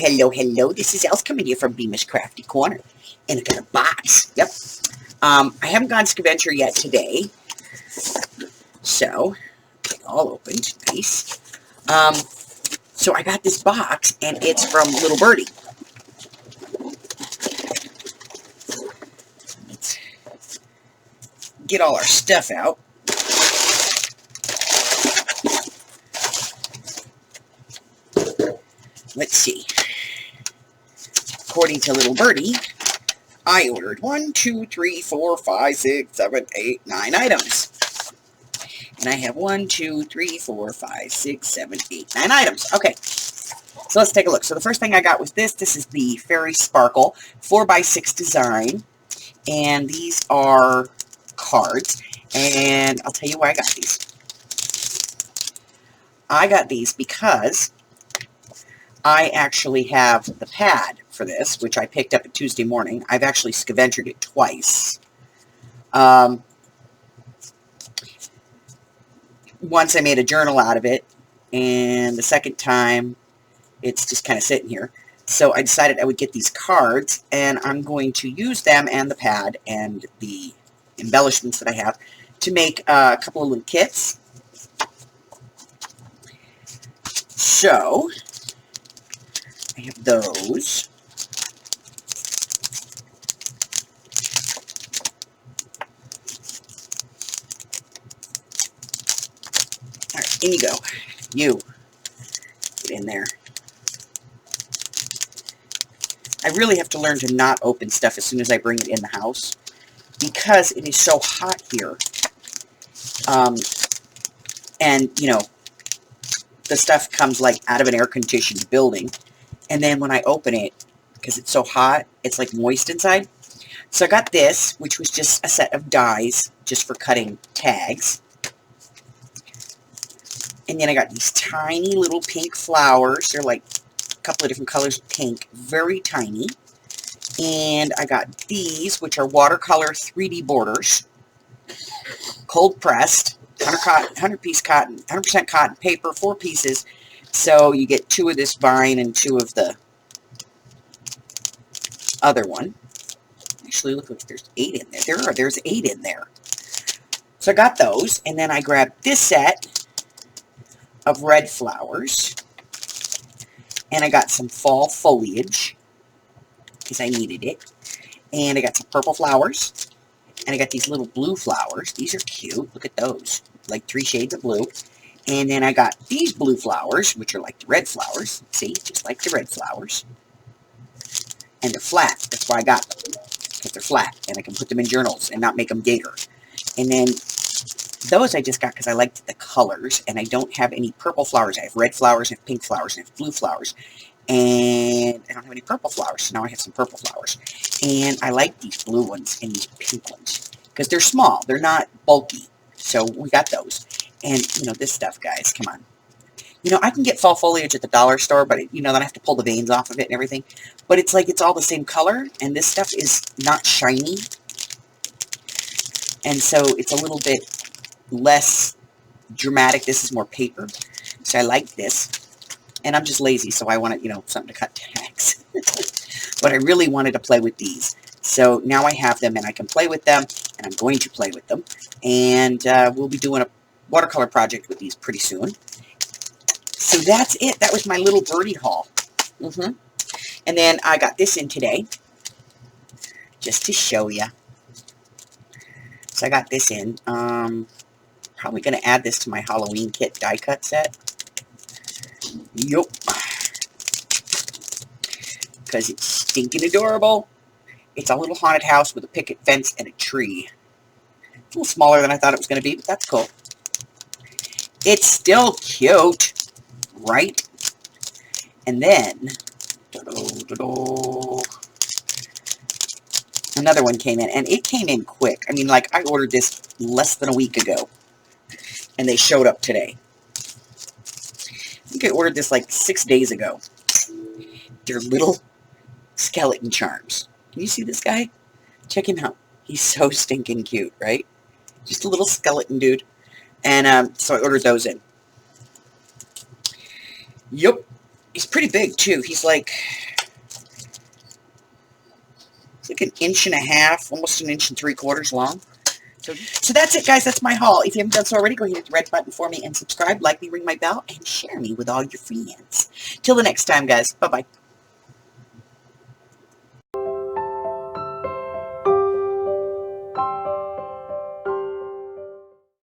Hello. This is Els coming here from Beamish Crafty Corner. And I got a box. Yep. I haven't gone Scaventure yet today. So, all opened. Nice. So I got this box, and it's from Little Birdie. Let's get all our stuff out. Let's see. According to Little Birdie, I ordered 1, 2, 3, 4, 5, 6, 7, 8, 9 items. And I have 1, 2, 3, 4, 5, 6, 7, 8, 9 items. Okay. So let's take a look. So the first thing I got was this. This is the Fairy Sparkle 4x6 design. And these are cards. And I'll tell you why I got these. I got these because I actually have the pad for this, which I picked up at Tuesday morning. I've actually scaventured it twice. Once I made a journal out of it, and the second time it's just kind of sitting here. So I decided I would get these cards, and I'm going to use them and the pad and the embellishments that I have to make a couple of little kits. So I have those. All right, in you go. You. Get in there. I really have to learn to not open stuff as soon as I bring it in the house because it is so hot here. And, you know, the stuff comes like out of an air-conditioned building. And then when I open it, because it's so hot, it's like moist inside. So I got this, which was just a set of dies just for cutting tags. And then I got these tiny little pink flowers. They're like a couple of different colors of pink, very tiny. And I got these, which are watercolor 3D borders, cold pressed, 100-piece cotton, 100% cotton paper, 4 pieces. So you get 2 of this vine and 2 of the other one. Actually, look, there's 8 in there. There's 8 in there. So I got those, and then I grabbed this set of red flowers, and I got some fall foliage because I needed it, and I got some purple flowers, and I got these little blue flowers. These are cute. Look at those, like 3 shades of blue. And then I got these blue flowers, which are like the red flowers. See, just like the red flowers. And they're flat. That's why I got them. Because they're flat. And I can put them in journals and not make them bigger. And then those I just got because I liked the colors. And I don't have any purple flowers. I have red flowers, I have pink flowers, and I have blue flowers. And I don't have any purple flowers. So now I have some purple flowers. And I like these blue ones and these pink ones. Because they're small. They're not bulky. So we got those. And, you know, this stuff, guys, come on. You know, I can get fall foliage at the dollar store, but, you know, then I have to pull the veins off of it and everything. But it's like it's all the same color, and this stuff is not shiny. And so it's a little bit less dramatic. This is more paper. So I like this. And I'm just lazy, so I wanted, you know, something to cut tags. But I really wanted to play with these. So now I have them, and I can play with them, and I'm going to play with them. And we'll be doing a watercolor project with these pretty soon. So that's it. That was my Little Birdie haul. And then I got this in today, just to show you. So I got this in. Probably going to add this to my Halloween kit die cut set. Yup. Because it's stinking adorable. It's a little haunted house with a picket fence and a tree. It's a little smaller than I thought it was going to be, but that's cool. It's still cute, right? And then, another one came in, and it came in quick. I mean, like, I ordered this less than a week ago, and they showed up today. I think I ordered this like 6 days ago. They're little skeleton charms. Can you see this guy? Check him out. He's so stinking cute, right? Just a little skeleton dude. And so I ordered those in. Yup. He's pretty big, too. He's like an inch and a half, almost an inch and 3/4 long. So that's it, guys. That's my haul. If you haven't done so already, go ahead and hit the red button for me and subscribe, like me, ring my bell, and share me with all your friends. Till the next time, guys. Bye-bye.